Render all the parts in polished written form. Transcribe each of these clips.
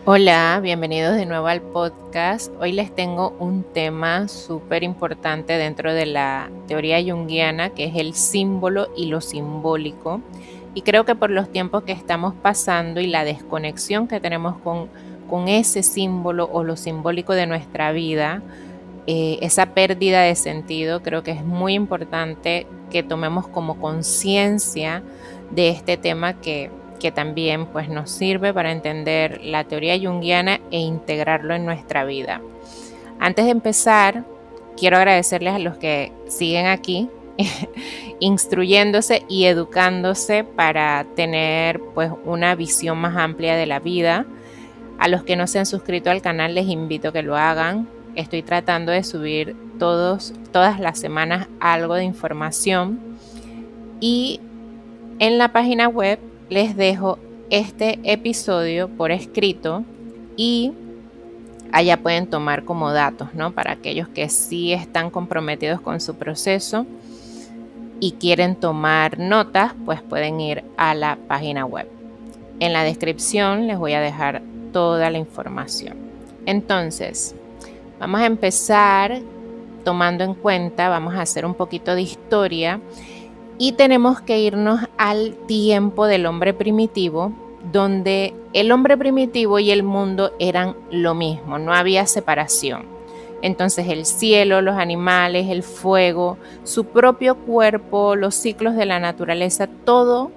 Hola, bienvenidos de nuevo al podcast. Hoy les tengo un tema súper importante dentro de la teoría junguiana, que es el símbolo y lo simbólico. Y creo que por los tiempos que estamos pasando y la desconexión que tenemos con ese símbolo o lo simbólico de nuestra vida, esa pérdida de sentido, creo que es muy importante que tomemos como conciencia de este tema que también pues, nos sirve para entender la teoría junguiana e integrarlo en nuestra vida. Antes de empezar, quiero agradecerles a los que siguen aquí instruyéndose y educándose para tener pues una visión más amplia de la vida. A los que no se han suscrito al canal les invito a que lo hagan. Estoy tratando de subir todas las semanas algo de información y en la página web les dejo este episodio por escrito y allá pueden tomar como datos, ¿no? Para aquellos que sí están comprometidos con su proceso y quieren tomar notas, pues pueden ir a la página web. En la descripción les voy a dejar toda la información. Entonces, vamos a empezar tomando en cuenta, vamos a hacer un poquito de historia y tenemos que irnos al tiempo del hombre primitivo, donde el hombre primitivo y el mundo eran lo mismo, no había separación. Entonces el cielo, los animales, el fuego, su propio cuerpo, los ciclos de la naturaleza, todo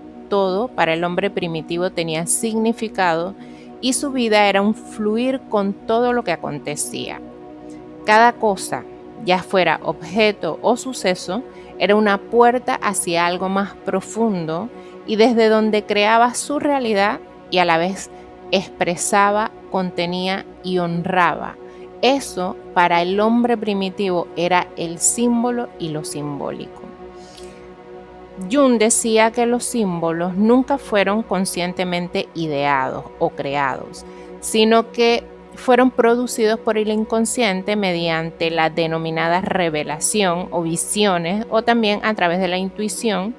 para el hombre primitivo tenía significado y su vida era un fluir con todo lo que acontecía. Cada cosa, ya fuera objeto o suceso, era una puerta hacia algo más profundo y desde donde creaba su realidad y a la vez expresaba, contenía y honraba. Eso para el hombre primitivo era el símbolo y lo simbólico. Jung decía que los símbolos nunca fueron conscientemente ideados o creados, sino que fueron producidos por el inconsciente mediante la denominada revelación o visiones o también a través de la intuición,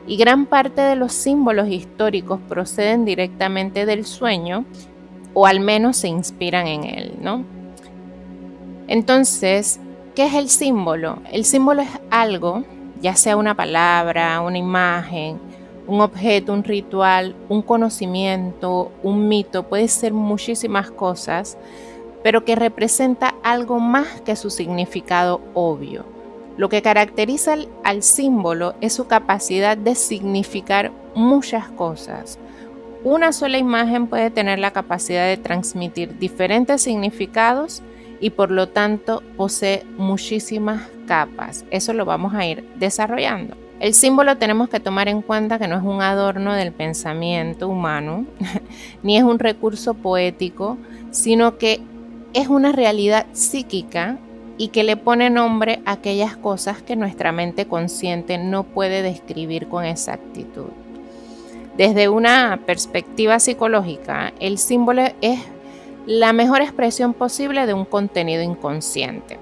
y gran parte de los símbolos históricos proceden directamente del sueño o al menos se inspiran en él, ¿no? Entonces, ¿qué es el símbolo? El símbolo es algo, ya sea una palabra, una imagen, un objeto, un ritual, un conocimiento, un mito, puede ser muchísimas cosas, pero que representa algo más que su significado obvio. Lo que caracteriza al símbolo es su capacidad de significar muchas cosas. Una sola imagen puede tener la capacidad de transmitir diferentes significados y por lo tanto posee muchísimas capas. Eso lo vamos a ir desarrollando. El símbolo tenemos que tomar en cuenta que no es un adorno del pensamiento humano, ni es un recurso poético, sino que es una realidad psíquica y que le pone nombre a aquellas cosas que nuestra mente consciente no puede describir con exactitud. Desde una perspectiva psicológica, el símbolo es la mejor expresión posible de un contenido inconsciente.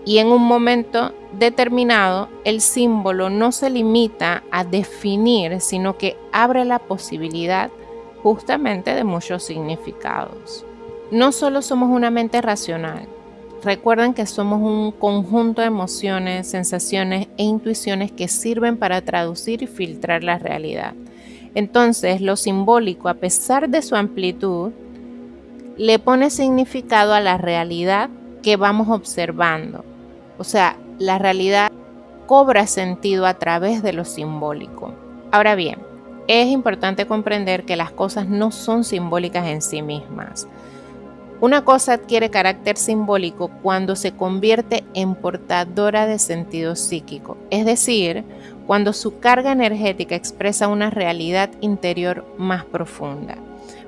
Y en un momento determinado, el símbolo no se limita a definir, sino que abre la posibilidad justamente de muchos significados. No solo somos una mente racional. Recuerden que somos un conjunto de emociones, sensaciones e intuiciones que sirven para traducir y filtrar la realidad. Entonces, lo simbólico, a pesar de su amplitud, le pone significado a la realidad que vamos observando. O sea, la realidad cobra sentido a través de lo simbólico. Ahora bien, es importante comprender que las cosas no son simbólicas en sí mismas. Una cosa adquiere carácter simbólico cuando se convierte en portadora de sentido psíquico, es decir, cuando su carga energética expresa una realidad interior más profunda.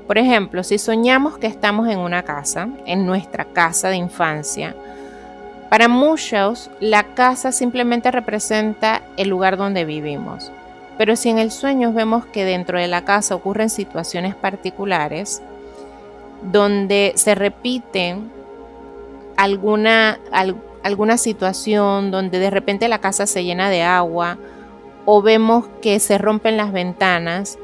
Por ejemplo, si soñamos que estamos en una casa, en nuestra casa de infancia, para muchos la casa simplemente representa el lugar donde vivimos. Pero si en el sueño vemos que dentro de la casa ocurren situaciones particulares, donde se repiten alguna situación, donde de repente la casa se llena de agua o vemos que se rompen las ventanas,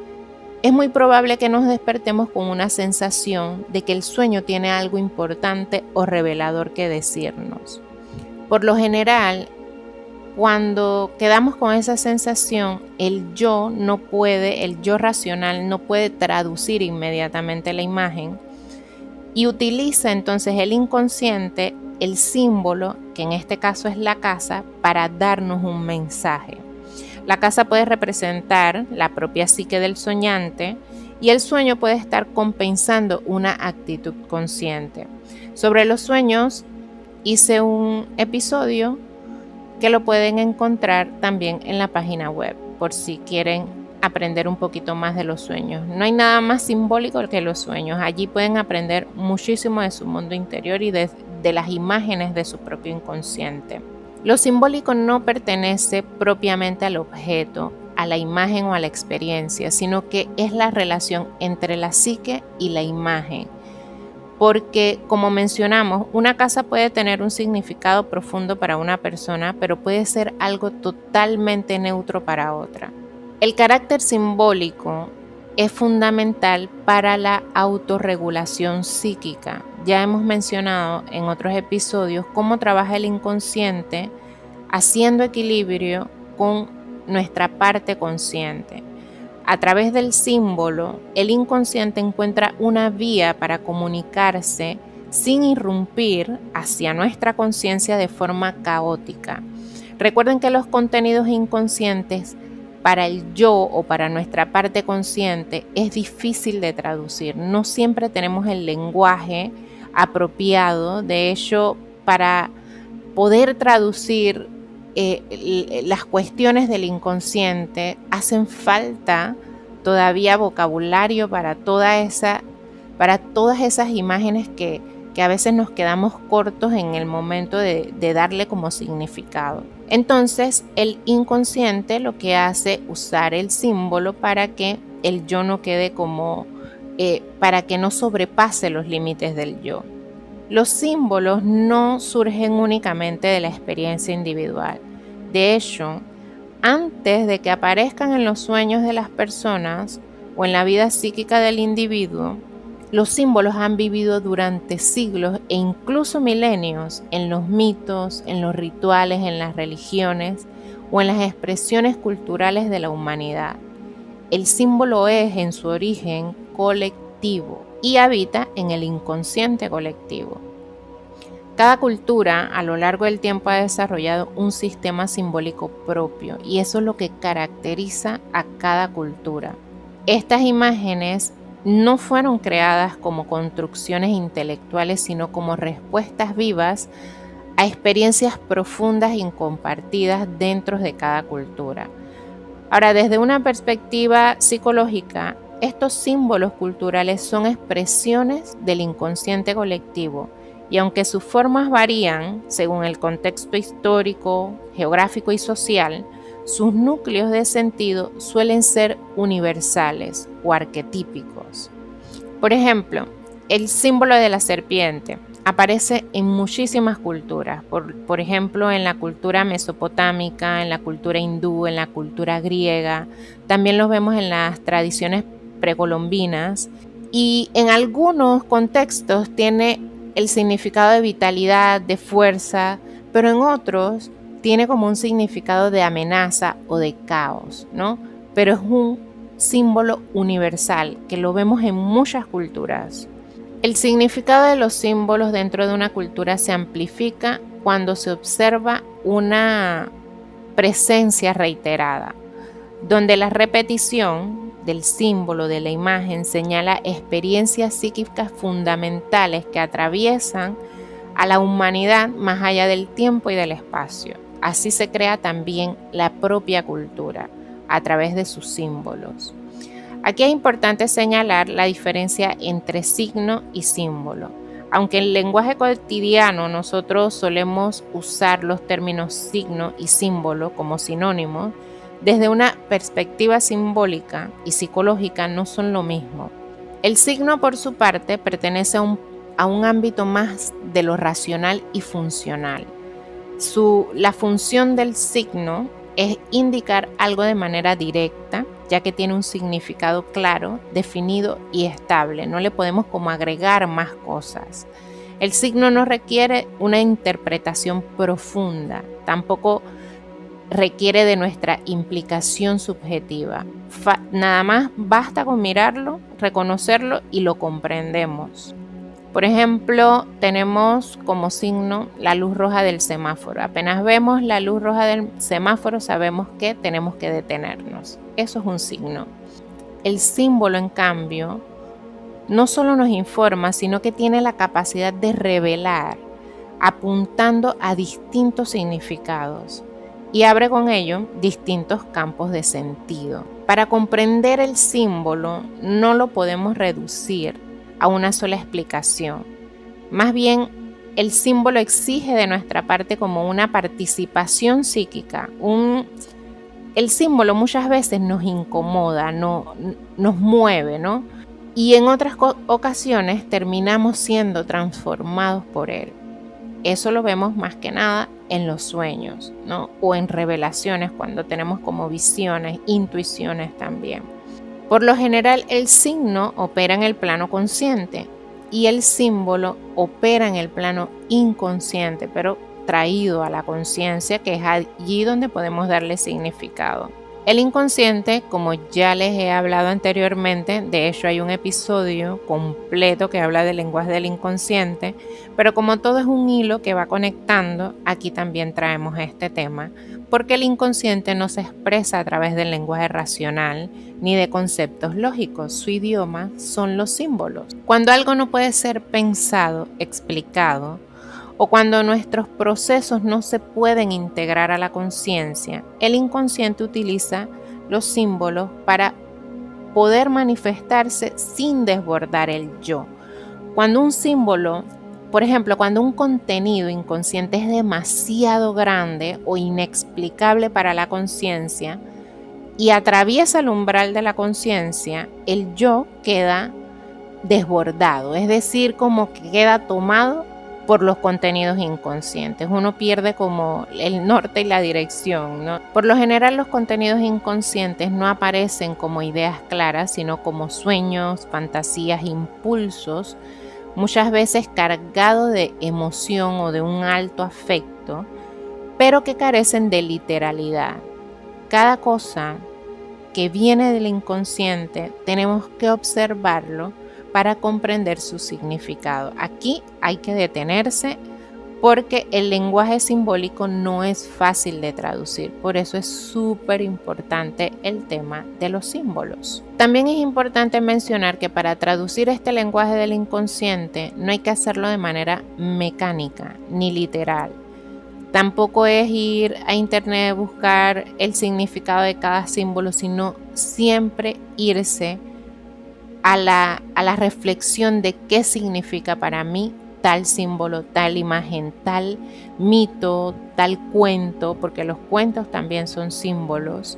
es muy probable que nos despertemos con una sensación de que el sueño tiene algo importante o revelador que decirnos. Por lo general, cuando quedamos con esa sensación, el yo racional no puede traducir inmediatamente la imagen y utiliza entonces el inconsciente, el símbolo, que en este caso es la casa, para darnos un mensaje. La casa puede representar la propia psique del soñante y el sueño puede estar compensando una actitud consciente. Sobre los sueños hice un episodio que lo pueden encontrar también en la página web por si quieren aprender un poquito más de los sueños. No hay nada más simbólico que los sueños. Allí pueden aprender muchísimo de su mundo interior y de las imágenes de su propio inconsciente. Lo simbólico no pertenece propiamente al objeto, a la imagen o a la experiencia, sino que es la relación entre la psique y la imagen. Porque, como mencionamos, una casa puede tener un significado profundo para una persona, pero puede ser algo totalmente neutro para otra. El carácter simbólico es fundamental para la autorregulación psíquica. Ya hemos mencionado en otros episodios cómo trabaja el inconsciente haciendo equilibrio con nuestra parte consciente. A través del símbolo, el inconsciente encuentra una vía para comunicarse sin irrumpir hacia nuestra conciencia de forma caótica. Recuerden que los contenidos inconscientes para el yo o para nuestra parte consciente es difícil de traducir. No siempre tenemos el lenguaje apropiado. De hecho, para poder traducir las cuestiones del inconsciente hacen falta todavía vocabulario para todas esas imágenes que a veces nos quedamos cortos en el momento de darle como significado. Entonces el inconsciente lo que hace es usar el símbolo para que el yo no quede para que no sobrepase los límites del yo. Los símbolos no surgen únicamente de la experiencia individual. De hecho, antes de que aparezcan en los sueños de las personas o en la vida psíquica del individuo, los símbolos han vivido durante siglos e incluso milenios en los mitos, en los rituales, en las religiones o en las expresiones culturales de la humanidad. El símbolo es en su origen colectivo y habita en el inconsciente colectivo. Cada cultura a lo largo del tiempo ha desarrollado un sistema simbólico propio y eso es lo que caracteriza a cada cultura. Estas imágenes no fueron creadas como construcciones intelectuales, sino como respuestas vivas a experiencias profundas y compartidas dentro de cada cultura. Ahora, desde una perspectiva psicológica, estos símbolos culturales son expresiones del inconsciente colectivo y aunque sus formas varían según el contexto histórico, geográfico y social, sus núcleos de sentido suelen ser universales o arquetípicos. Por ejemplo, el símbolo de la serpiente aparece en muchísimas culturas, por ejemplo en la cultura mesopotámica, en la cultura hindú, en la cultura griega, también los vemos en las tradiciones precolombinas y en algunos contextos tiene el significado de vitalidad, de fuerza, pero en otros tiene como un significado de amenaza o de caos, ¿no? Pero es un símbolo universal que lo vemos en muchas culturas. El significado de los símbolos dentro de una cultura se amplifica cuando se observa una presencia reiterada, donde la repetición del símbolo de la imagen señala experiencias psíquicas fundamentales que atraviesan a la humanidad más allá del tiempo y del espacio. Así se crea también la propia cultura a través de sus símbolos. Aquí es importante señalar la diferencia entre signo y símbolo. Aunque en el lenguaje cotidiano nosotros solemos usar los términos signo y símbolo como sinónimos, desde una perspectiva simbólica y psicológica no son lo mismo. El signo, por su parte, pertenece a un ámbito más de lo racional y funcional. La función del signo es indicar algo de manera directa ya que tiene un significado claro, definido y estable. No le podemos como agregar más cosas. El signo no requiere una interpretación profunda, tampoco requiere de nuestra implicación subjetiva. Nada más basta con mirarlo, reconocerlo y lo comprendemos. Por ejemplo, tenemos como signo la luz roja del semáforo. Apenas vemos la luz roja del semáforo, sabemos que tenemos que detenernos. Eso es un signo. El símbolo, en cambio, no solo nos informa, sino que tiene la capacidad de revelar, apuntando a distintos significados y abre con ello distintos campos de sentido. Para comprender el símbolo, no lo podemos reducir a una sola explicación. Más bien, el símbolo exige de nuestra parte como una participación psíquica. El símbolo muchas veces nos incomoda, nos mueve, ¿no? Y en otras ocasiones terminamos siendo transformados por él. Eso lo vemos más que nada en los sueños, ¿no? O en revelaciones, cuando tenemos como visiones, intuiciones también. Por lo general, el signo opera en el plano consciente y el símbolo opera en el plano inconsciente, pero traído a la conciencia, que es allí donde podemos darle significado. El inconsciente, como ya les he hablado anteriormente, de hecho hay un episodio completo que habla del lenguaje del inconsciente, pero como todo es un hilo que va conectando, aquí también traemos este tema, porque el inconsciente no se expresa a través del lenguaje racional ni de conceptos lógicos. Su idioma son los símbolos. Cuando algo no puede ser pensado, explicado, o cuando nuestros procesos no se pueden integrar a la conciencia, el inconsciente utiliza los símbolos para poder manifestarse sin desbordar el yo. Cuando un símbolo, por ejemplo, cuando un contenido inconsciente es demasiado grande o inexplicable para la conciencia y atraviesa el umbral de la conciencia, el yo queda desbordado, es decir, como que queda tomado por los contenidos inconscientes. Uno pierde como el norte y la dirección, ¿no? Por lo general, los contenidos inconscientes no aparecen como ideas claras, sino como sueños, fantasías, impulsos, muchas veces cargados de emoción o de un alto afecto, pero que carecen de literalidad. Cada cosa que viene del inconsciente tenemos que observarlo para comprender su significado. Aquí hay que detenerse porque el lenguaje simbólico no es fácil de traducir. Por eso es súper importante el tema de los símbolos. También es importante mencionar que para traducir este lenguaje del inconsciente no hay que hacerlo de manera mecánica ni literal. Tampoco es ir a internet a buscar el significado de cada símbolo, sino siempre irse a la reflexión de qué significa para mí tal símbolo, tal imagen, tal mito, tal cuento, porque los cuentos también son símbolos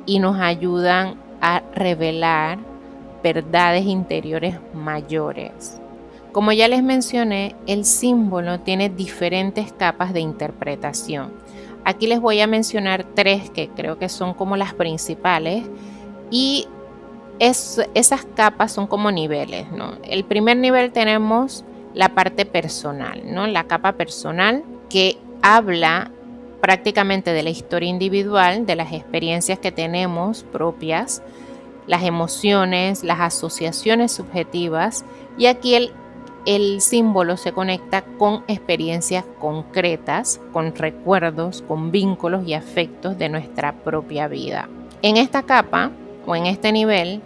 y nos ayudan a revelar verdades interiores mayores. Como ya les mencioné, el símbolo tiene diferentes capas de interpretación. Aquí les voy a mencionar 3 que creo que son como las principales y esas capas son como niveles, ¿no? El primer nivel tenemos la parte personal, ¿no? La capa personal, que habla prácticamente de la historia individual, de las experiencias que tenemos propias, las emociones, las asociaciones subjetivas, y aquí el símbolo se conecta con experiencias concretas, con recuerdos, con vínculos y afectos de nuestra propia vida. En esta capa o en este nivel,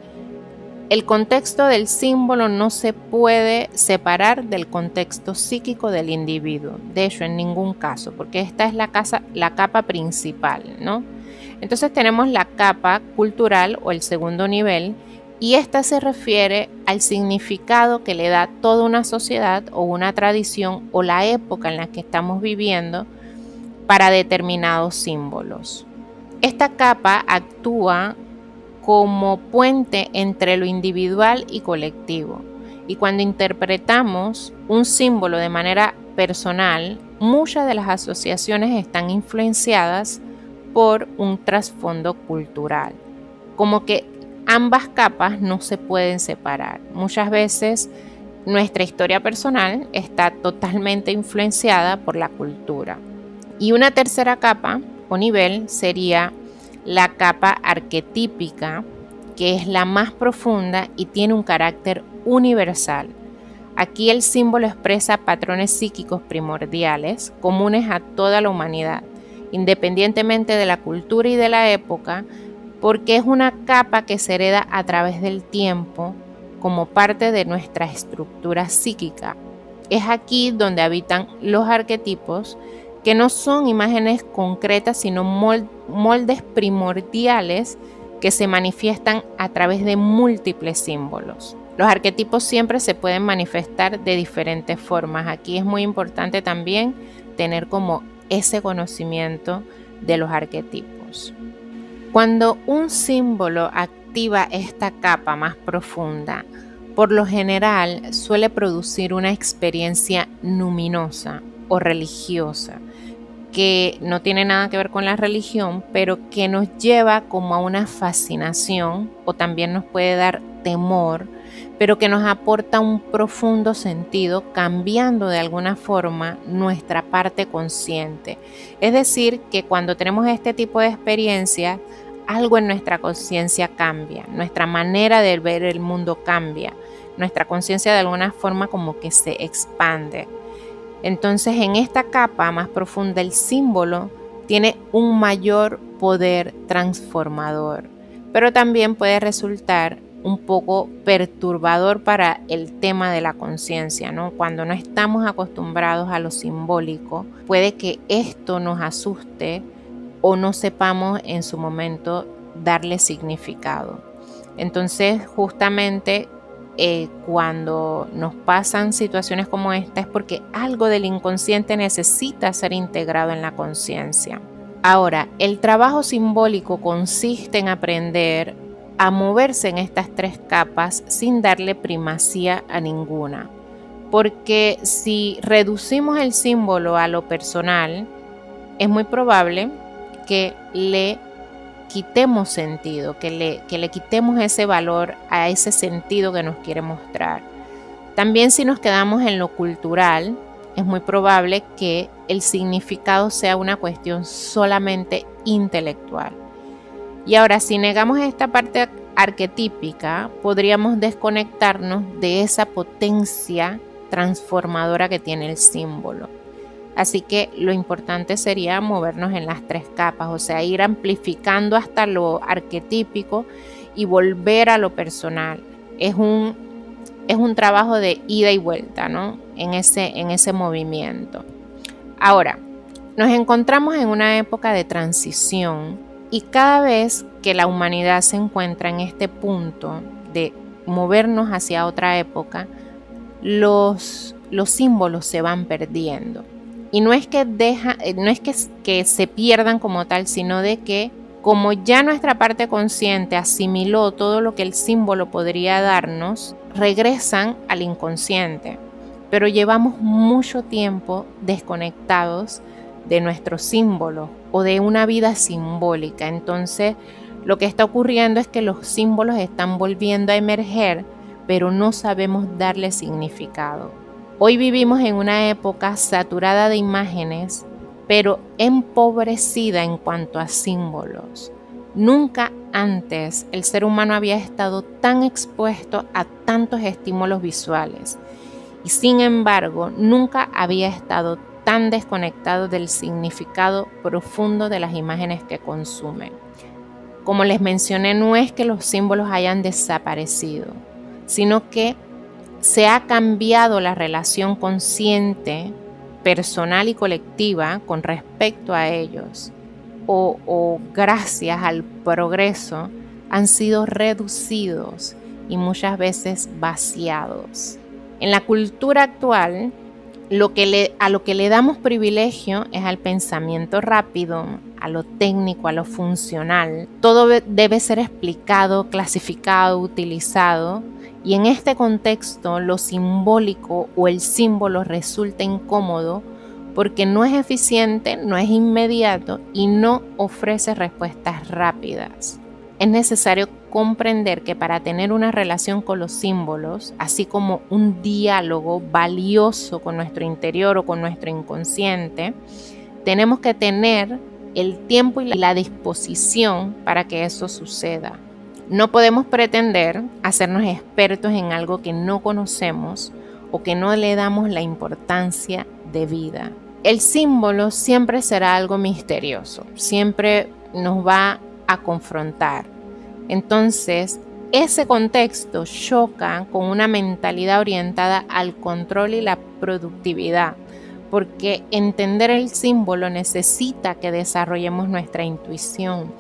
el contexto del símbolo no se puede separar del contexto psíquico del individuo. De hecho, en ningún caso, porque esta es la capa principal, ¿no? Entonces tenemos la capa cultural o el segundo nivel, y esta se refiere al significado que le da toda una sociedad o una tradición o la época en la que estamos viviendo para determinados símbolos. Esta capa actúa como puente entre lo individual y colectivo. Y cuando interpretamos un símbolo de manera personal, muchas de las asociaciones están influenciadas por un trasfondo cultural. como que ambas capas no se pueden separar. Muchas veces nuestra historia personal está totalmente influenciada por la cultura. Y una tercera capa o nivel sería la capa arquetípica, que es la más profunda y tiene un carácter universal. Aquí el símbolo expresa patrones psíquicos primordiales comunes a toda la humanidad, independientemente de la cultura y de la época, porque es una capa que se hereda a través del tiempo como parte de nuestra estructura psíquica. Es aquí donde habitan los arquetipos, que no son imágenes concretas, sino moldes primordiales que se manifiestan a través de múltiples símbolos. Los arquetipos siempre se pueden manifestar de diferentes formas. Aquí es muy importante también tener como ese conocimiento de los arquetipos. Cuando un símbolo activa esta capa más profunda, por lo general suele producir una experiencia luminosa o religiosa, que no tiene nada que ver con la religión, pero que nos lleva como a una fascinación, o también nos puede dar temor, pero que nos aporta un profundo sentido, cambiando de alguna forma nuestra parte consciente. Es decir, que cuando tenemos este tipo de experiencias, algo en nuestra conciencia cambia, nuestra manera de ver el mundo cambia, nuestra conciencia de alguna forma como que se expande. Entonces, en esta capa más profunda, el símbolo tiene un mayor poder transformador, pero también puede resultar un poco perturbador para el tema de la conciencia, ¿no? Cuando no estamos acostumbrados a lo simbólico, puede que esto nos asuste o no sepamos en su momento darle significado. Entonces, justamente cuando nos pasan situaciones como esta es porque algo del inconsciente necesita ser integrado en la conciencia. Ahora, el trabajo simbólico consiste en aprender a moverse en estas tres capas sin darle primacía a ninguna. Porque si reducimos el símbolo a lo personal, es muy probable que le quitemos sentido, que le quitemos ese valor a ese sentido que nos quiere mostrar. También si nos quedamos en lo cultural, es muy probable que el significado sea una cuestión solamente intelectual. Y ahora, si negamos esta parte arquetípica, podríamos desconectarnos de esa potencia transformadora que tiene el símbolo. Así que lo importante sería movernos en las tres capas, o sea, ir amplificando hasta lo arquetípico y volver a lo personal. Es un trabajo de ida y vuelta, ¿no? En ese movimiento. Ahora, nos encontramos en una época de transición y cada vez que la humanidad se encuentra en este punto de movernos hacia otra época, los símbolos se van perdiendo. Y no es que se pierdan como tal, sino de que como ya nuestra parte consciente asimiló todo lo que el símbolo podría darnos, regresan al inconsciente. Pero llevamos mucho tiempo desconectados de nuestros símbolos o de una vida simbólica. Entonces, lo que está ocurriendo es que los símbolos están volviendo a emerger, pero no sabemos darle significado. Hoy vivimos en una época saturada de imágenes, pero empobrecida en cuanto a símbolos. Nunca antes el ser humano había estado tan expuesto a tantos estímulos visuales y sin embargo nunca había estado tan desconectado del significado profundo de las imágenes que consume. Como les mencioné, no es que los símbolos hayan desaparecido, sino que se ha cambiado la relación consciente, personal y colectiva con respecto a ellos, o gracias al progreso han sido reducidos y muchas veces vaciados. En la cultura actual, a lo que le damos privilegio es al pensamiento rápido, a lo técnico, a lo funcional. Todo debe ser explicado, clasificado, utilizado. Y en este contexto, lo simbólico o el símbolo resulta incómodo porque no es eficiente, no es inmediato y no ofrece respuestas rápidas. es necesario comprender que para tener una relación con los símbolos, así como un diálogo valioso con nuestro interior o con nuestro inconsciente, tenemos que tener el tiempo y la disposición para que eso suceda. No podemos pretender hacernos expertos en algo que no conocemos o que no le damos la importancia debida. El símbolo siempre será algo misterioso, siempre nos va a confrontar. Entonces, ese contexto choca con una mentalidad orientada al control y la productividad, porque entender el símbolo necesita que desarrollemos nuestra intuición.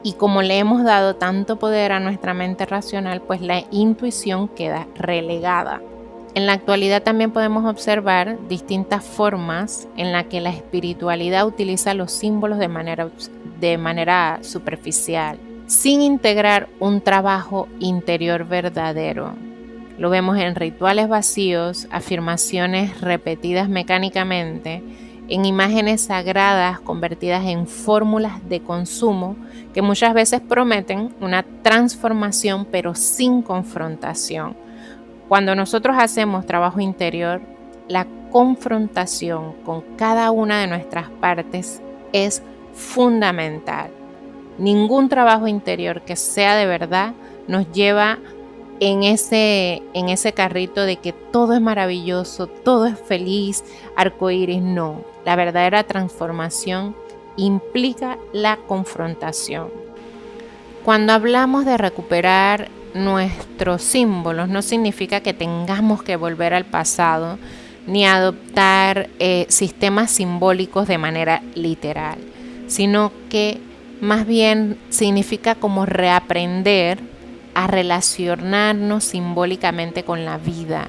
Y como le hemos dado tanto poder a nuestra mente racional, pues la intuición queda relegada. En la actualidad también podemos observar distintas formas en las que la espiritualidad utiliza los símbolos de manera superficial, sin integrar un trabajo interior verdadero. Lo vemos en rituales vacíos, afirmaciones repetidas mecánicamente, en imágenes sagradas convertidas en fórmulas de consumo que muchas veces prometen una transformación pero sin confrontación. Cuando nosotros hacemos trabajo interior, la confrontación con cada una de nuestras partes es fundamental. Ningún trabajo interior que sea de verdad nos lleva en ese carrito de que todo es maravilloso, todo es feliz, arcoíris. No, la verdadera transformación implica la confrontación. Cuando hablamos de recuperar nuestros símbolos, no significa que tengamos que volver al pasado ni adoptar sistemas simbólicos de manera literal, sino que más bien significa como reaprender a relacionarnos simbólicamente con la vida,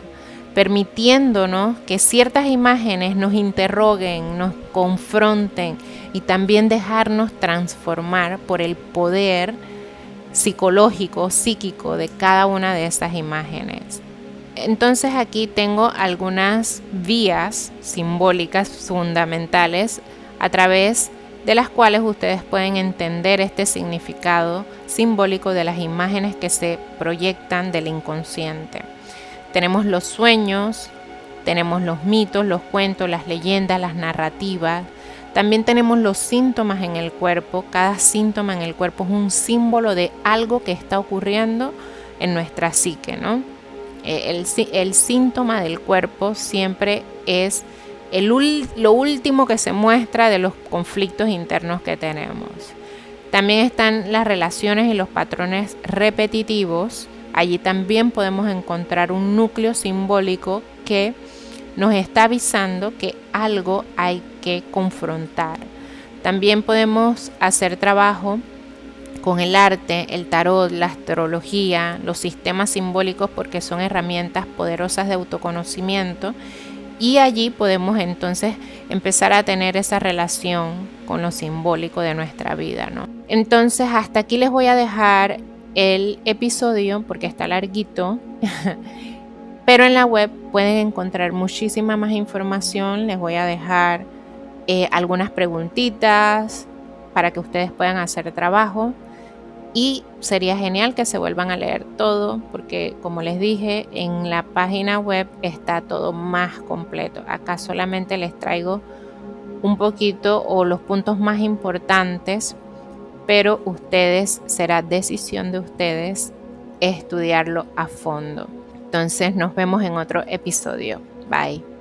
permitiéndonos que ciertas imágenes nos interroguen, nos confronten y también dejarnos transformar por el poder psicológico, psíquico de cada una de esas imágenes. Entonces aquí tengo algunas vías simbólicas fundamentales a través de las cuales ustedes pueden entender este significado simbólico de las imágenes que se proyectan del inconsciente. Tenemos los sueños, tenemos los mitos, los cuentos, las leyendas, las narrativas. También tenemos los síntomas en el cuerpo. Cada síntoma en el cuerpo es un símbolo de algo que está ocurriendo en nuestra psique, ¿no? El síntoma del cuerpo siempre es lo último que se muestra de los conflictos internos que tenemos. También están las relaciones y los patrones repetitivos. Allí también podemos encontrar un núcleo simbólico que nos está avisando que algo hay que confrontar. También podemos hacer trabajo con el arte, el tarot, la astrología, los sistemas simbólicos, porque son herramientas poderosas de autoconocimiento, y allí podemos entonces empezar a tener esa relación con lo simbólico de nuestra vida, ¿no? Entonces hasta aquí les voy a dejar el episodio porque está larguito. Pero en la web pueden encontrar muchísima más información. Les voy a dejar algunas preguntitas para que ustedes puedan hacer trabajo. Y sería genial que se vuelvan a leer todo, porque como les dije, en la página web está todo más completo. Acá solamente les traigo un poquito o los puntos más importantes, pero será decisión de ustedes estudiarlo a fondo. Entonces nos vemos en otro episodio. Bye.